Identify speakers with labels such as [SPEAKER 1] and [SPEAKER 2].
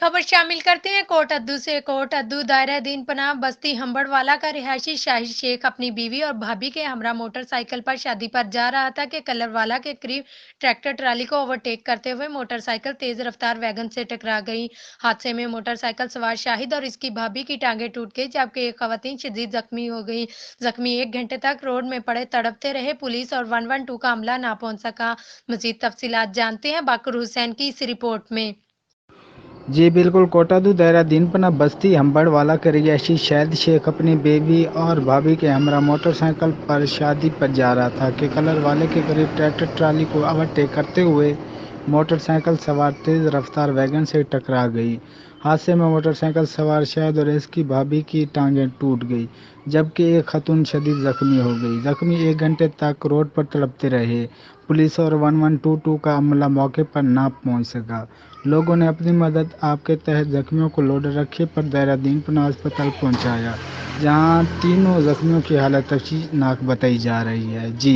[SPEAKER 1] खबर शामिल करते हैं कोट अद्दू से। कोट अद्दू दायरा दीन पनाह बस्ती हम्बड़वाला का रिहायशी शाहिद शेख अपनी बीवी और भाभी के हमरा मोटरसाइकिल पर शादी पर जा रहा था कि कलरवाला के करीब ट्रैक्टर ट्राली को ओवरटेक करते हुए मोटरसाइकिल तेज रफ्तार वैगन से टकरा गई। हादसे में मोटरसाइकिल सवार शाहिद और इसकी भाभी की टांगें टूट गई, जबकि एक खवातीन शदीद जख्मी हो गई। जख्मी 1 घंटे तक रोड में पड़े तड़पते रहे। पुलिस और 112 का अमला ना पहुंच सका। मजीद तफसीलात जानते हैं बाकर हुसैन की इस रिपोर्ट में।
[SPEAKER 2] जी बिल्कुल, कोटादू दायरा दीनपना बस्ती हम्बड़वाला के रिहायशी शाहिद शेख अपनी बेबी और भाभी के हमरा मोटरसाइकिल पर शादी पर जा रहा था कि कलर वाले के करीब ट्रैक्टर ट्राली को ओवरटेक करते हुए मोटरसाइकिल सवार तेज रफ्तार वैगन से टकरा गई। हादसे में मोटरसाइकिल सवार शाहिद और इसकी भाभी की टांगें टूट गई, जबकि एक खातून शदीद जख्मी हो गई। जख्मी 1 घंटे तक रोड पर तड़पते रहे। पुलिस और 1122 का अमला मौके पर ना पहुंच सका। लोगों ने अपनी मदद आपके तहत जख्मियों को लोडर रखे पर दायरा दीनपना अस्पताल पहुंचाया, जहां तीनों जख्मियों की हालत तशवीशनाक बताई जा रही है। जी।